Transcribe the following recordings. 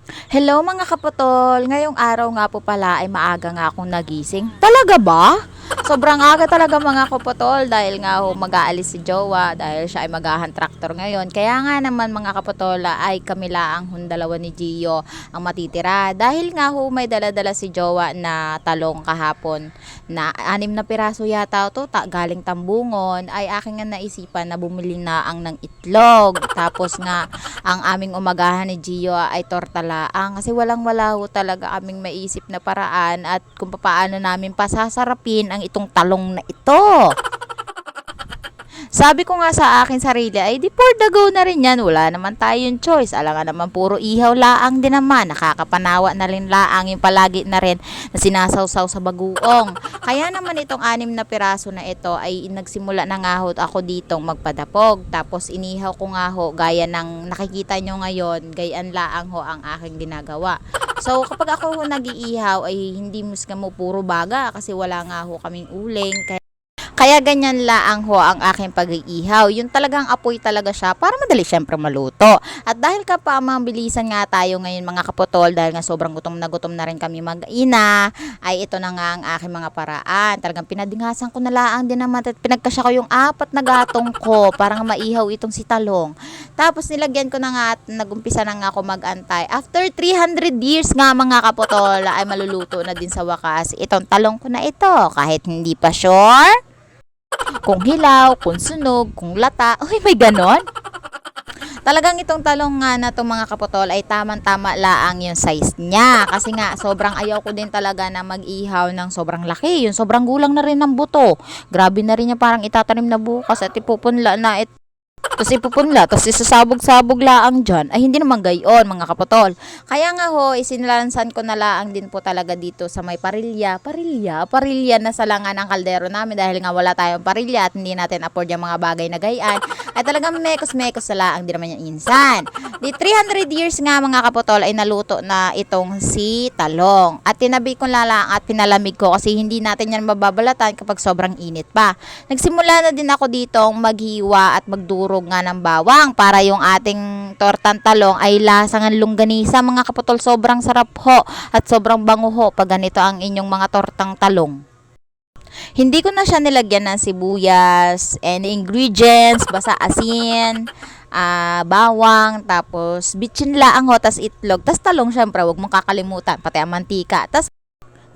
Hello mga kaputol! Ngayong araw nga po pala ay maaga nga akong nagising. Talaga ba? Sobrang aga talaga mga kaputol dahil nga ho mag-aalis si Jowa dahil siya ay mag-ahan traktor ngayon. Kaya nga naman mga kaputol ay kami laang dalawa ni Gio ang matitira. Dahil nga ho may dala-dala si Jowa na talong kahapon na 6 na piraso yata to galing Tambungon ay aking nga naisipan na bumili na ang ng itlog. Tapos nga ang aming umagahan ni Gio ay tortalaang kasi walang-wala ho talaga kaming maisip na paraan at kung paano namin pasasarapin ang itong talong na ito. Sabi ko nga sa akin sarili ay di for the go na rin yan, wala naman tayong choice, alam nga naman puro ihaw laang din naman, nakakapanawa na rin laang yung palagi na rin na sinasawsaw sa bagoong. Kaya naman itong 6 na piraso na ito ay nagsimula na nga ho ako ditong magpadapog, tapos inihaw ko nga ho gaya ng nakikita nyo ngayon, gayan laang ho ang aking ginagawa. So kapag ako ho nag-iihaw ay hindi musga mo puro baga kasi wala nga ho kaming uling. Kaya ganyan laang ho ang aking pag-iihaw. Yung talagang apoy talaga siya para madali syempre maluto. At dahil mabilisan nga tayo ngayon mga kaputol, dahil nga sobrang gutom na rin kami mag-ina, ay ito na nga ang aking mga paraan. Talagang pinadingasan ko na laang din naman at pinagkasya ko yung 4 na gatong ko para nga maihaw itong si talong. Tapos nilagyan ko na nga at nagumpisa na nga ako mag-antay. After 300 years nga mga kaputol ay maluluto na din sa wakas itong talong ko na ito. Kahit hindi pa sure kung hilaw, kung sunog, kung lata. Uy, may ganon. Talagang itong talong nga na itong mga kaputol ay tamang-tama laang yung size niya. Kasi nga, sobrang ayaw ko din talaga na mag-ihaw ng sobrang laki. Yung sobrang gulang na rin ng buto. Grabe na rin niya, parang itatanim na bukas at ipupunla na tapos ipupunla, tapos isasabog-sabog laang dyan, ay hindi naman gayon mga kaputol. Kaya nga ho, isinilansan ko na laang din po talaga dito sa may parilya na salangan ng kaldero namin dahil nga wala tayong parilya at hindi natin afford yung mga bagay na gayaan. Ay talagang mekos-mekos na laang din naman yung insan. Di 300 years nga mga kaputol ay naluto na itong si talong. At tinabi ko lalang at pinalamig ko kasi hindi natin yan mababalatan kapag sobrang init pa. Nagsimula na din ako ditong maghiwa at magdurog nga ng bawang para yung ating tortang talong ay lasang ang longganisa mga kaputol. Sobrang sarap ho at sobrang bango ho pag ganito ang inyong mga tortang talong. Hindi ko na siya nilagyan ng sibuyas and ingredients, basta asin, bawang, tapos bitchin laang ho, tas itlog, tas talong syempre, wag mong kakalimutan, pati ang mantika.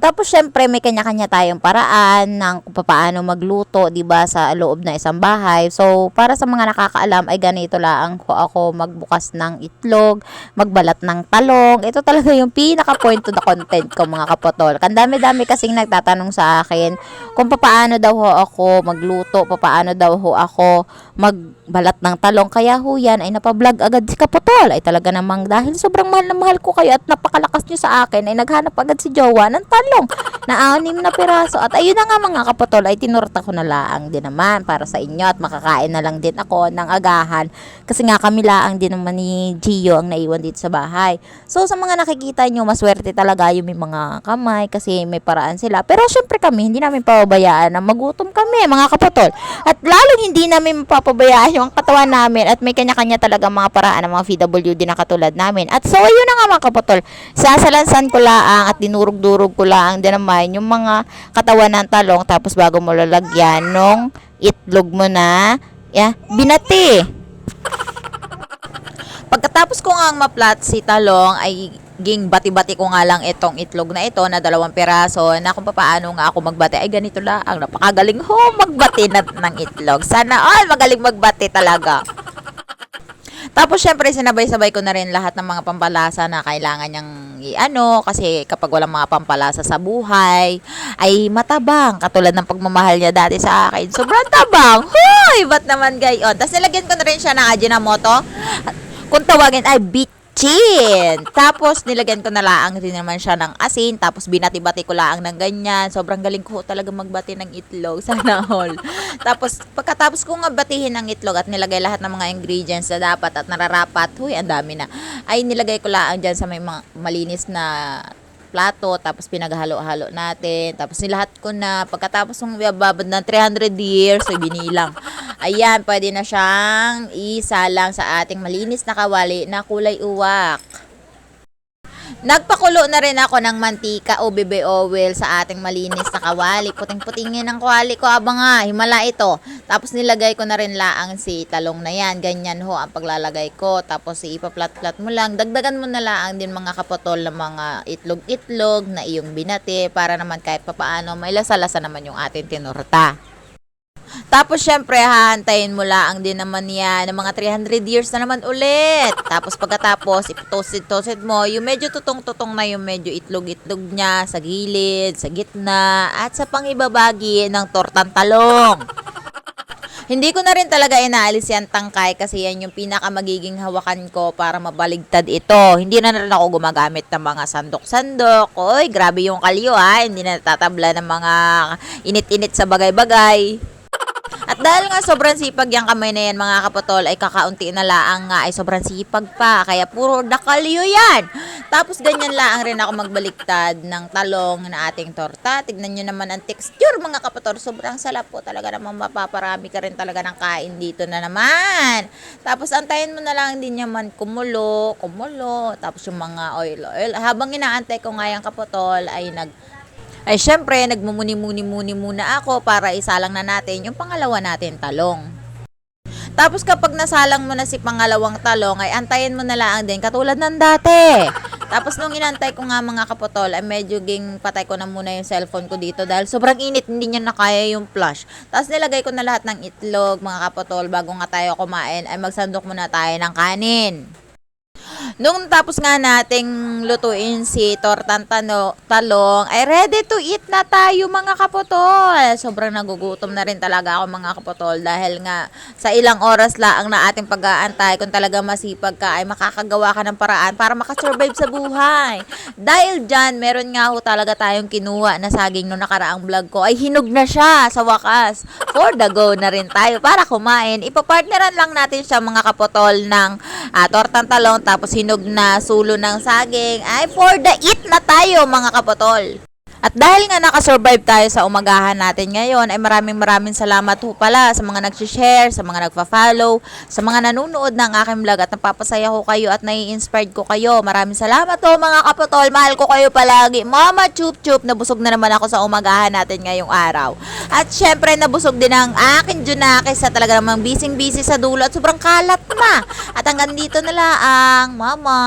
Tapos syempre may kanya-kanya tayong paraan ng kung paano magluto, 'di ba, sa loob ng isang bahay. So, para sa mga nakakaalam ay ganito lang ako magbukas ng itlog, magbalat ng talong. Ito talaga yung pinaka point to the content ko mga kapotol. Ang dami-dami kasing nagtatanong sa akin kung paano daw ho ako magluto, paano daw ho ako magbalat ng talong. Kaya ho yan ay napablog agad si kapotol. Ay talaga namang dahil sobrang mahal na mahal ko kayo at napakalakas nyo sa akin ay naghanap agad si Jowa ng talong na 6 na piraso. At ayun na nga mga kapatol ay tinorta ko na laang din naman para sa inyo at makakain na lang din ako ng agahan kasi nga kami laang din naman ni Gio ang naiwan dito sa bahay. So sa mga nakikita nyo, maswerte talaga yung may mga kamay kasi may paraan sila. Pero syempre kami hindi namin pababayaan na magutom kami mga kapatol. At lalong hindi namin mapapabayaan yung katawan namin at may kanya-kanya talaga mga paraan ng mga PWD na katulad namin. At so ayun na nga mga kapatol, sasalansan ko laang at dinurog-durog ko laang din naman yung mga katawan ng talong tapos bago mo lalagyan nung itlog mo na binati. Pagkatapos ko nga maplat si talong ay ging bati-bati ko nga lang itong itlog na ito na 2 piraso na kung paano nga ako magbati ay ganito lang. Napakagaling ho magbati ng itlog. Sana all magaling magbati talaga. Tapos syempre sinabay-sabay ko na rin lahat ng mga pampalasa na kailangan niyang kasi kapag walang mga pampalasa sa buhay ay matabang katulad ng pagmamahal niya dati sa akin. Sobrang tabang. Hoy, ba't naman gayon? Tapos nilagyan ko na rin siya ng Ajinomoto. Kung tawagin ay bitchin. Tapos nilagyan ko na laang din naman siya ng asin. Tapos binati-bati ko laang ng ganyan. Sobrang galing ko talaga magbati ng itlog. Sana all. Tapos pagkatapos ko nga batihin ng itlog at nilagay lahat ng mga ingredients na dapat at nararapat. Huy, ang dami na. Ay nilagay ko laang dyan sa may mga malinis na plato, tapos pinaghalo-halo natin, tapos nilahat ko na, pagkatapos ng babad ng 300 years, so binilang. Ayan, pwede na siyang isalang sa ating malinis na kawali na kulay uwak. Nagpakulo na rin ako ng mantika o bebe oil sa ating malinis na kawali. Puting-putingin ang kawali ko, abang nga, himala ito. Tapos nilagay ko na rin laang si talong na yan. Ganyan ho ang paglalagay ko. Tapos ipaplat-plat mo lang. Dagdagan mo na laang din mga kapotol ng mga itlog-itlog na iyong binati para naman kahit papaano may lasa-lasa naman yung ating tinorta. Tapos, syempre, hahantayin mo lang din naman yan ng mga 300 years na naman ulit. Tapos, pagkatapos, ipotoasted mo, yung medyo tutong-tutong na yung medyo itlog-itlog niya sa gilid, sa gitna, at sa pangibabagi ng tortang talong. Hindi ko na rin talaga inaalis yan tangkay kasi yan yung pinaka magiging hawakan ko para mabaligtad ito. Hindi na rin ako gumagamit ng mga sandok-sandok. Oy, grabe yung kalyo ha. Hindi na natatabla ng mga init-init sa bagay-bagay. At dahil nga sobrang sipag yung kamay na yan mga kapatol ay kakaunti na laang nga ay sobrang sipag pa. Kaya puro nakalyo yan. Tapos ganyan laang rin ako magbaliktad ng talong na ating torta. Tignan nyo naman ang texture mga kapatol. Sobrang salap po talaga naman, mapaparami ka rin talaga ng kain dito na naman. Tapos antayin mo na lang din naman kumulo. Tapos yung mga oil. Habang inaantay ko nga yung kapatol ay syempre, nagmumuni-muni muna ako para isalang na natin yung pangalawa natin talong. Tapos kapag nasalang mo na si pangalawang talong, ay antayin mo na lang din katulad ng dati. Tapos nung inantay ko nga mga kapotol, ay medyo patay ko na muna yung cellphone ko dito dahil sobrang init, hindi niya nakaya yung flash. Tapos nilagay ko na lahat ng itlog mga kapotol bago nga tayo kumain, ay magsandok muna tayo ng kanin. Nung tapos nga nating lutuin si tortang talong, ay ready to eat na tayo mga kapotol. Sobrang nagugutom na rin talaga ako mga kapotol dahil nga sa ilang oras lang na ating pag-aantay kung talaga masipag ka ay makakagawa ka ng paraan para makasurvive sa buhay. Dahil dyan, meron nga ho talaga tayong kinuha na saging no nakaraang vlog ko ay hinog na siya sa wakas. For the go na rin tayo para kumain. Ipapartneran lang natin siya mga kapotol ng tortang talong tapos hinog na sulo ng saging ay for the eat na tayo mga kapotol. At dahil nga nakasurvive tayo sa umagahan natin ngayon, ay maraming salamat ho pala sa mga nag-share, sa mga nagpa-follow, sa mga nanonood ng aking vlog at napapasaya ko kayo at nai-inspired ko kayo. Maraming salamat ho mga kapotol. Mahal ko kayo palagi. Mama Chup Chup, nabusog na naman ako sa umagahan natin ngayong araw. At syempre, nabusog din ang aking Junakis sa talaga namang busy sa dulo at sobrang kalat na. At hanggang dito na lang, Mama.